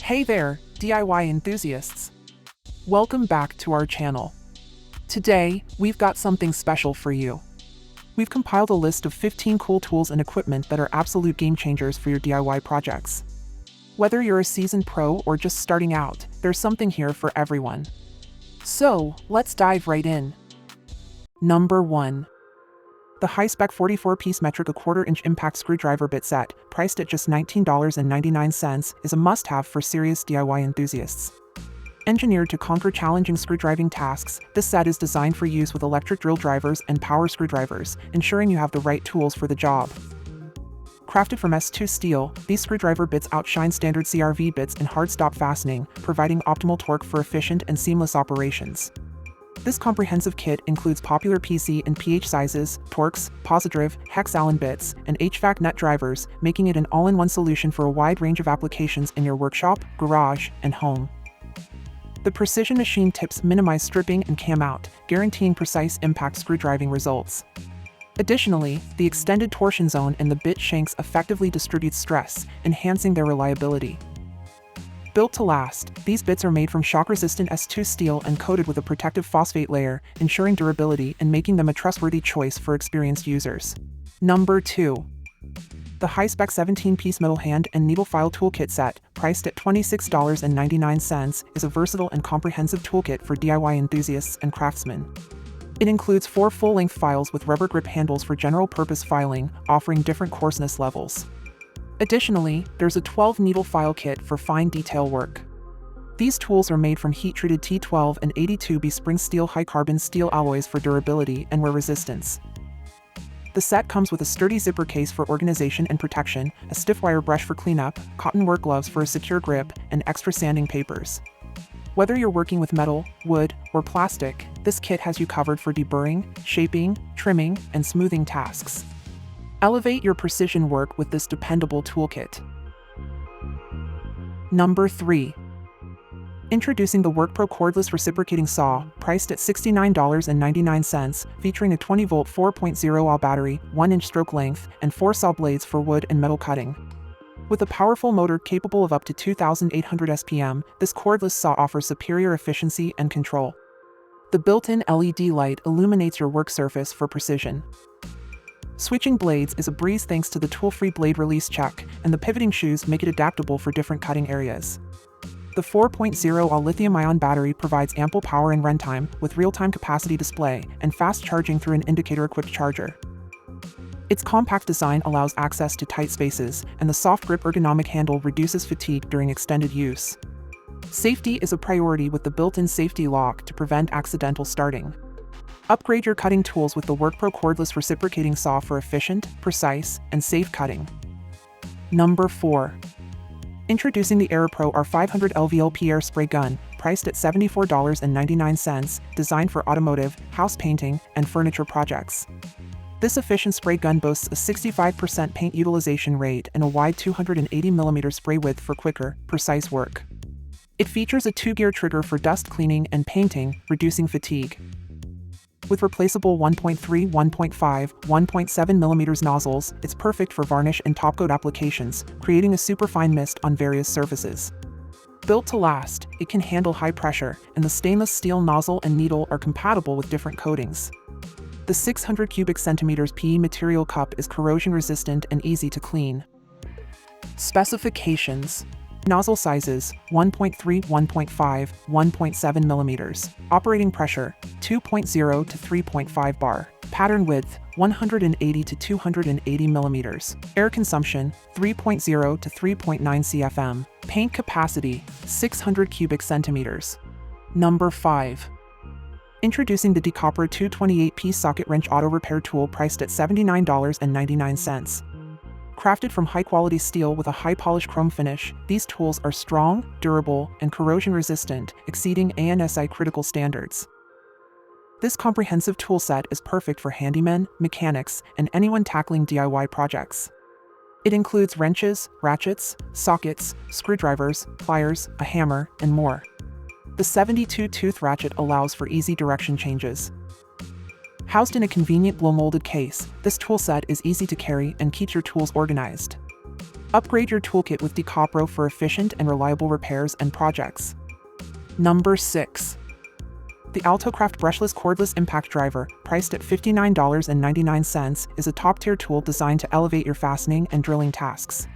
Hey there, DIY enthusiasts! Welcome back to our channel. Today, we've got something special for you. We've compiled a list of 15 cool tools and equipment that are absolute game changers for your DIY projects. Whether you're a seasoned pro or just starting out, there's something here for everyone. So, let's dive right in. Number 1. The high-spec 44-piece metric 1/4-inch impact screwdriver bit set, priced at just $19.99, is a must-have for serious DIY enthusiasts. Engineered to conquer challenging screwdriving tasks, this set is designed for use with electric drill drivers and power screwdrivers, ensuring you have the right tools for the job. Crafted from S2 steel, these screwdriver bits outshine standard CRV bits in hard stop fastening, providing optimal torque for efficient and seamless operations. This comprehensive kit includes popular PC and PH sizes, Torx, Posidriv, hex Allen bits, and HVAC nut drivers, making it an all-in-one solution for a wide range of applications in your workshop, garage, and home. The precision machine tips minimize stripping and cam out, guaranteeing precise impact screwdriving results. Additionally, the extended torsion zone in the bit shanks effectively distributes stress, enhancing their reliability. Built to last, these bits are made from shock-resistant S2 steel and coated with a protective phosphate layer, ensuring durability and making them a trustworthy choice for experienced users. Number 2. The high-spec 17-piece metal hand and needle file toolkit set, priced at $26.99, is a versatile and comprehensive toolkit for DIY enthusiasts and craftsmen. It includes 4 full-length files with rubber grip handles for general-purpose filing, offering different coarseness levels. Additionally, there's a 12-needle file kit for fine detail work. These tools are made from heat-treated T12 and 82B spring steel high-carbon steel alloys for durability and wear resistance. The set comes with a sturdy zipper case for organization and protection, a stiff wire brush for cleanup, cotton work gloves for a secure grip, and extra sanding papers. Whether you're working with metal, wood, or plastic, this kit has you covered for deburring, shaping, trimming, and smoothing tasks. Elevate your precision work with this dependable toolkit. Number 3. Introducing the Workpro Cordless Reciprocating Saw, priced at $69.99, featuring a 20-volt 4.0Ah battery, 1-inch stroke length, and 4 saw blades for wood and metal cutting. With a powerful motor capable of up to 2,800 SPM, this cordless saw offers superior efficiency and control. The built-in LED light illuminates your work surface for precision. Switching blades is a breeze thanks to the tool-free blade release check, and the pivoting shoes make it adaptable for different cutting areas. The 4.0Ah lithium-ion battery provides ample power and runtime, with real-time capacity display, and fast charging through an indicator-equipped charger. Its compact design allows access to tight spaces, and the soft grip ergonomic handle reduces fatigue during extended use. Safety is a priority with the built-in safety lock to prevent accidental starting. Upgrade your cutting tools with the Workpro Cordless Reciprocating Saw for efficient, precise, and safe cutting. Number 4. Introducing the Aeropro R500 LVLP air spray gun, priced at $74.99, designed for automotive, house painting, and furniture projects. This efficient spray gun boasts a 65% paint utilization rate and a wide 280mm spray width for quicker, precise work. It features a 2-gear trigger for dust cleaning and painting, reducing fatigue. With replaceable 1.3, 1.5, 1.7mm nozzles, it's perfect for varnish and topcoat applications, creating a superfine mist on various surfaces. Built to last, it can handle high pressure, and the stainless steel nozzle and needle are compatible with different coatings. The 600 cubic centimeters PE material cup is corrosion-resistant and easy to clean. Specifications. Nozzle sizes, 1.3, 1.5, 1.7 millimeters. Operating pressure, 2.0 to 3.5 bar. Pattern width, 180 to 280 millimeters. Air consumption, 3.0 to 3.9 CFM. Paint capacity, 600 cubic centimeters. Number 5. Introducing the Decapro 228-piece socket wrench auto repair tool priced at $79.99. Crafted from high-quality steel with a high-polished chrome finish, these tools are strong, durable, and corrosion-resistant, exceeding ANSI critical standards. This comprehensive tool set is perfect for handymen, mechanics, and anyone tackling DIY projects. It includes wrenches, ratchets, sockets, screwdrivers, pliers, a hammer, and more. The 72-tooth ratchet allows for easy direction changes. Housed in a convenient blow-molded case, this tool set is easy to carry and keeps your tools organized. Upgrade your toolkit with Decapro for efficient and reliable repairs and projects. Number 6. The Altocraft Brushless Cordless Impact Driver, priced at $59.99, is a top-tier tool designed to elevate your fastening and drilling tasks.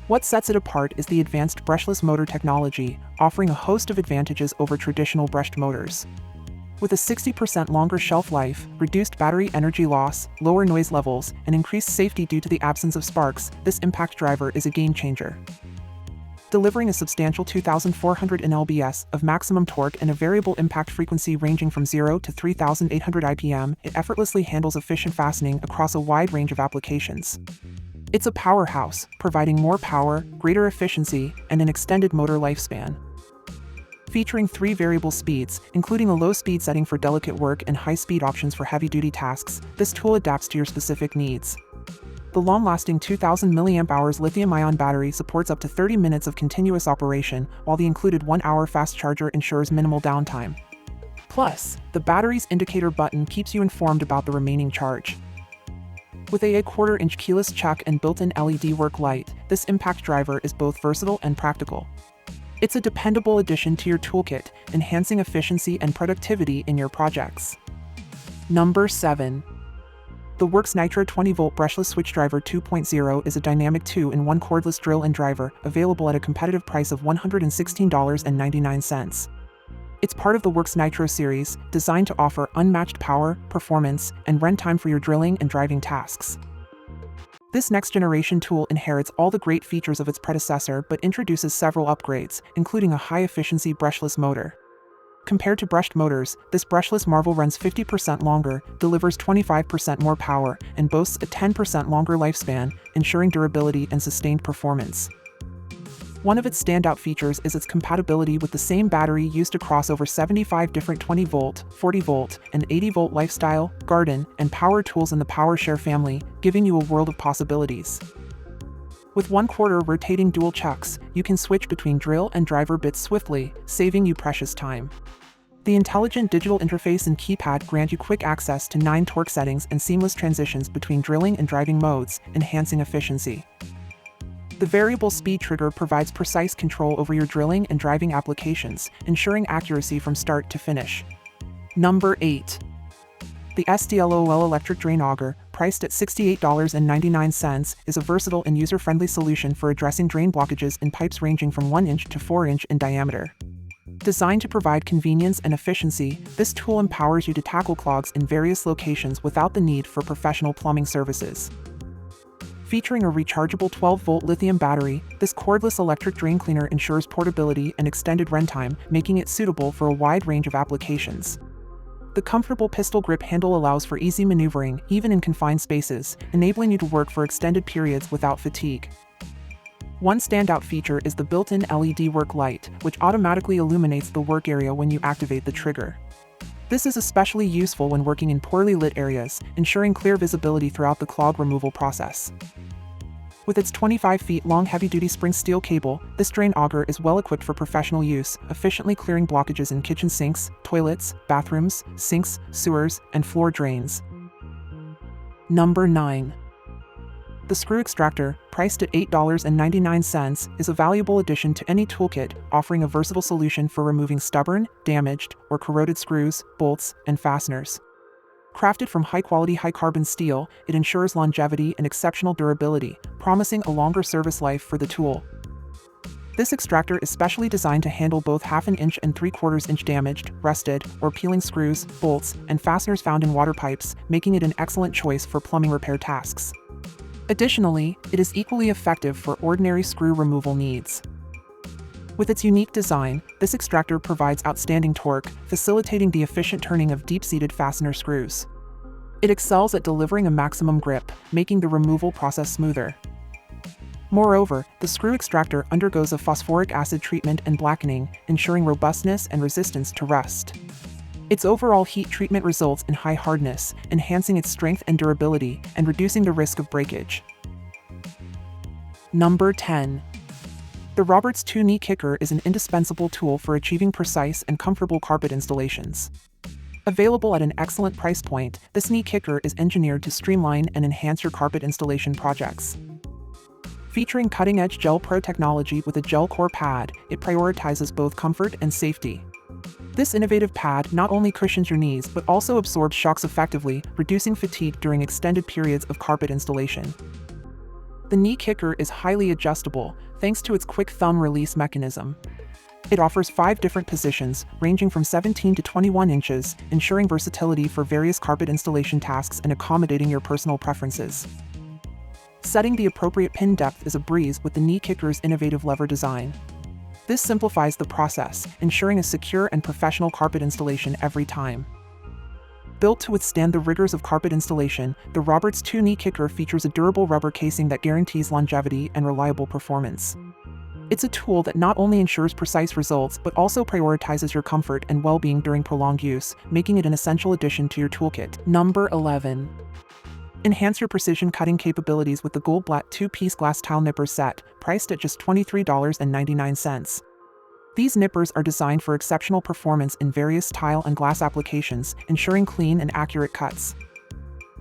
What sets it apart is the advanced brushless motor technology, offering a host of advantages over traditional brushed motors. With a 60% longer shelf life, reduced battery energy loss, lower noise levels, and increased safety due to the absence of sparks, this impact driver is a game-changer. Delivering a substantial 2,400 nlbs of maximum torque and a variable impact frequency ranging from 0 to 3,800 IPM, it effortlessly handles efficient fastening across a wide range of applications. It's a powerhouse, providing more power, greater efficiency, and an extended motor lifespan. Featuring 3 variable speeds, including a low speed setting for delicate work and high speed options for heavy-duty tasks, this tool adapts to your specific needs. The long-lasting 2,000 mAh lithium-ion battery supports up to 30 minutes of continuous operation, while the included 1-hour fast charger ensures minimal downtime. Plus, the battery's indicator button keeps you informed about the remaining charge. With a 1/4-inch keyless chuck and built-in LED work light, this impact driver is both versatile and practical. It's a dependable addition to your toolkit, enhancing efficiency and productivity in your projects. Number 7. The Worx Nitro 20-volt brushless switch driver 2.0 is a dynamic 2-in-1 cordless drill and driver, available at a competitive price of $116.99. It's part of the Worx Nitro series, designed to offer unmatched power, performance, and runtime for your drilling and driving tasks. This next-generation tool inherits all the great features of its predecessor but introduces several upgrades, including a high-efficiency brushless motor. Compared to brushed motors, this brushless marvel runs 50% longer, delivers 25% more power, and boasts a 10% longer lifespan, ensuring durability and sustained performance. One of its standout features is its compatibility with the same battery used across over 75 different 20-volt, 40-volt, and 80-volt lifestyle, garden, and power tools in the PowerShare family, giving you a world of possibilities. With 1/4 rotating dual chucks, you can switch between drill and driver bits swiftly, saving you precious time. The intelligent digital interface and keypad grant you quick access to 9 torque settings and seamless transitions between drilling and driving modes, enhancing efficiency. The variable speed trigger provides precise control over your drilling and driving applications, ensuring accuracy from start to finish. Number 8. The SDLOL electric drain auger, priced at $68.99, is a versatile and user-friendly solution for addressing drain blockages in pipes ranging from 1 inch to 4 inch in diameter. Designed to provide convenience and efficiency, this tool empowers you to tackle clogs in various locations without the need for professional plumbing services. Featuring a rechargeable 12-volt lithium battery, this cordless electric drain cleaner ensures portability and extended runtime, making it suitable for a wide range of applications. The comfortable pistol grip handle allows for easy maneuvering, even in confined spaces, enabling you to work for extended periods without fatigue. One standout feature is the built-in LED work light, which automatically illuminates the work area when you activate the trigger. This is especially useful when working in poorly lit areas, ensuring clear visibility throughout the clog removal process. With its 25 feet long heavy-duty spring steel cable, this drain auger is well equipped for professional use, efficiently clearing blockages in kitchen sinks, toilets, bathrooms, sinks, sewers, and floor drains. Number 9. The screw extractor, priced at $8.99, is a valuable addition to any toolkit, offering a versatile solution for removing stubborn, damaged, or corroded screws, bolts, and fasteners. Crafted from high-quality high-carbon steel, it ensures longevity and exceptional durability, promising a longer service life for the tool. This extractor is specially designed to handle both 1/2 inch and 3/4 inch damaged, rusted, or peeling screws, bolts, and fasteners found in water pipes, making it an excellent choice for plumbing repair tasks. Additionally, it is equally effective for ordinary screw removal needs. With its unique design, this extractor provides outstanding torque, facilitating the efficient turning of deep-seated fastener screws. It excels at delivering a maximum grip, making the removal process smoother. Moreover, the screw extractor undergoes a phosphoric acid treatment and blackening, ensuring robustness and resistance to rust. Its overall heat treatment results in high hardness, enhancing its strength and durability, and reducing the risk of breakage. Number 10. The Roberts 2-knee kicker is an indispensable tool for achieving precise and comfortable carpet installations. Available at an excellent price point, this knee kicker is engineered to streamline and enhance your carpet installation projects. Featuring cutting-edge Gel Pro technology with a gel core pad, it prioritizes both comfort and safety. This innovative pad not only cushions your knees but also absorbs shocks effectively, reducing fatigue during extended periods of carpet installation. The knee kicker is highly adjustable, thanks to its quick thumb release mechanism. It offers 5 different positions, ranging from 17 to 21 inches, ensuring versatility for various carpet installation tasks and accommodating your personal preferences. Setting the appropriate pin depth is a breeze with the knee kicker's innovative lever design. This simplifies the process, ensuring a secure and professional carpet installation every time. Built to withstand the rigors of carpet installation, the Roberts 2 knee kicker features a durable rubber casing that guarantees longevity and reliable performance. It's a tool that not only ensures precise results but also prioritizes your comfort and well-being during prolonged use, making it an essential addition to your toolkit. Number 11. Enhance your precision cutting capabilities with the Goldblatt 2-piece glass tile nipper set, priced at just $23.99. These nippers are designed for exceptional performance in various tile and glass applications, ensuring clean and accurate cuts.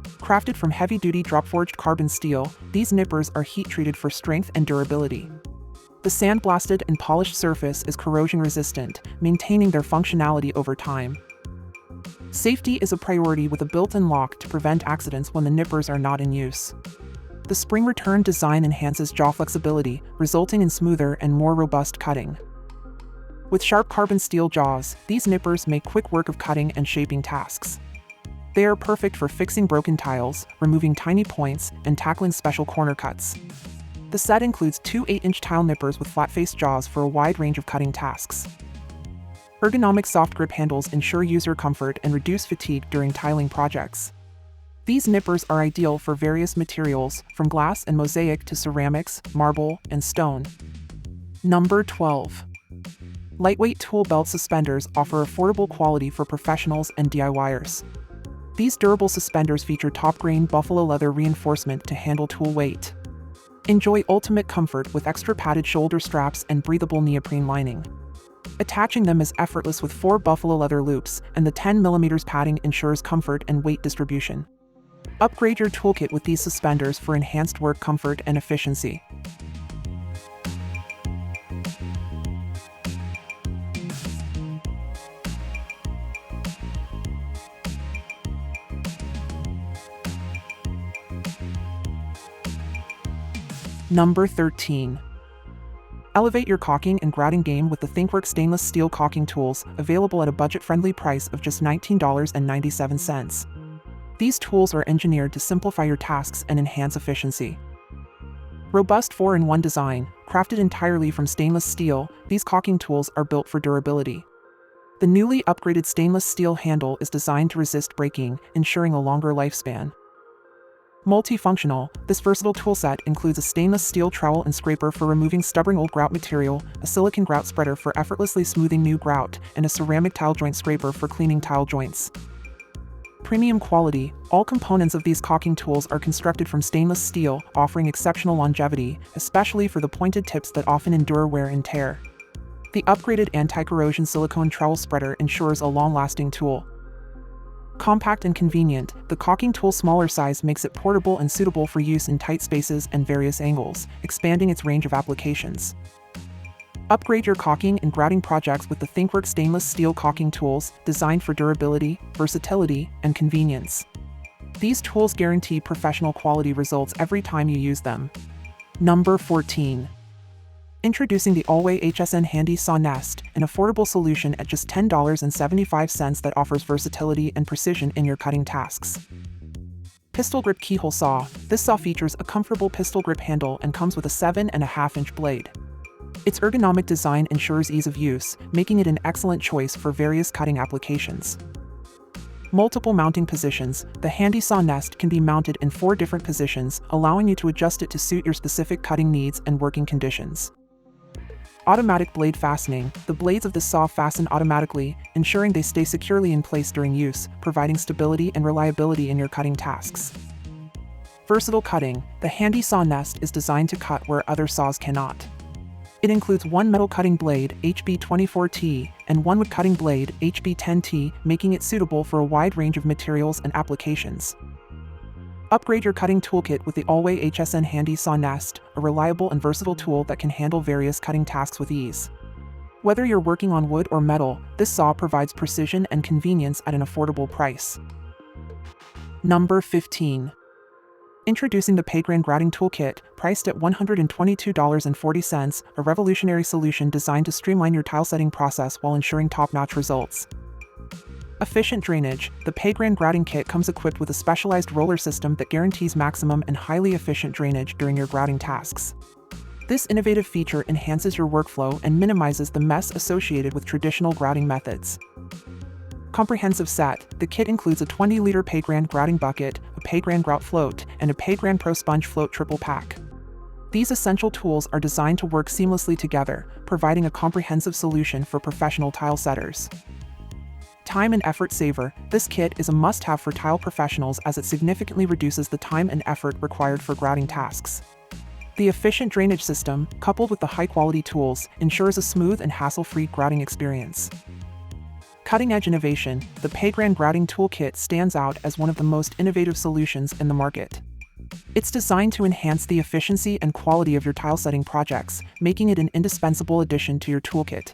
Crafted from heavy-duty drop-forged carbon steel, these nippers are heat-treated for strength and durability. The sandblasted and polished surface is corrosion-resistant, maintaining their functionality over time. Safety is a priority with a built-in lock to prevent accidents when the nippers are not in use. The spring return design enhances jaw flexibility, resulting in smoother and more robust cutting. With sharp carbon steel jaws, these nippers make quick work of cutting and shaping tasks. They are perfect for fixing broken tiles, removing tiny points, and tackling special corner cuts. The set includes 2 8-inch tile nippers with flat-faced jaws for a wide range of cutting tasks. Ergonomic soft grip handles ensure user comfort and reduce fatigue during tiling projects. These nippers are ideal for various materials, from glass and mosaic to ceramics, marble, and stone. Number 12. Lightweight tool belt suspenders offer affordable quality for professionals and DIYers. These durable suspenders feature top-grain buffalo leather reinforcement to handle tool weight. Enjoy ultimate comfort with extra padded shoulder straps and breathable neoprene lining. Attaching them is effortless with 4 buffalo leather loops, and the 10mm padding ensures comfort and weight distribution. Upgrade your toolkit with these suspenders for enhanced work comfort and efficiency. Number 13. Elevate your caulking and grouting game with the Thinkwork stainless steel caulking tools, available at a budget-friendly price of just $19.97. These tools are engineered to simplify your tasks and enhance efficiency. Robust 4-in-1 design, crafted entirely from stainless steel, these caulking tools are built for durability. The newly upgraded stainless steel handle is designed to resist breaking, ensuring a longer lifespan. Multifunctional, this versatile toolset includes a stainless steel trowel and scraper for removing stubborn old grout material, a silicone grout spreader for effortlessly smoothing new grout, and a ceramic tile joint scraper for cleaning tile joints. Premium quality, all components of these caulking tools are constructed from stainless steel, offering exceptional longevity, especially for the pointed tips that often endure wear and tear. The upgraded anti-corrosion silicone trowel spreader ensures a long-lasting tool. Compact and convenient, the caulking tool's smaller size makes it portable and suitable for use in tight spaces and various angles, expanding its range of applications. Upgrade your caulking and grouting projects with the Thinkwork stainless steel caulking tools, designed for durability, versatility, and convenience. These tools guarantee professional quality results every time you use them. Number 14. Introducing the Allway HSN Handy Saw Nest, an affordable solution at just $10.75 that offers versatility and precision in your cutting tasks. Pistol Grip Keyhole Saw. This saw features a comfortable pistol grip handle and comes with a 7.5-inch blade. Its ergonomic design ensures ease of use, making it an excellent choice for various cutting applications. Multiple mounting positions. The Handy Saw Nest can be mounted in 4 different positions, allowing you to adjust it to suit your specific cutting needs and working conditions. Automatic blade fastening. The blades of the saw fasten automatically, ensuring they stay securely in place during use, providing stability and reliability in your cutting tasks. Versatile cutting. The Handy Saw Nest is designed to cut where other saws cannot. It includes one metal cutting blade, HB24T, and one wood cutting blade, HB10T, making it suitable for a wide range of materials and applications. Upgrade your cutting toolkit with the Allway HSN Handy Saw Nest, a reliable and versatile tool that can handle various cutting tasks with ease. Whether you're working on wood or metal, this saw provides precision and convenience at an affordable price. Number 15. Introducing the PayGran Grouting Toolkit, priced at $122.40, a revolutionary solution designed to streamline your tile setting process while ensuring top-notch results. Efficient drainage. The PayGran Grouting Kit comes equipped with a specialized roller system that guarantees maximum and highly efficient drainage during your grouting tasks. This innovative feature enhances your workflow and minimizes the mess associated with traditional grouting methods. Comprehensive set. The kit includes a 20-liter PayGran grouting bucket, a PayGran grout float, and a PayGran Pro Sponge float triple pack. These essential tools are designed to work seamlessly together, providing a comprehensive solution for professional tile setters. Time and effort saver. This kit is a must-have for tile professionals as it significantly reduces the time and effort required for grouting tasks. The efficient drainage system, coupled with the high-quality tools, ensures a smooth and hassle-free grouting experience. Cutting-edge innovation. The PayGran Grouting Toolkit stands out as one of the most innovative solutions in the market. It's designed to enhance the efficiency and quality of your tile setting projects, making it an indispensable addition to your toolkit.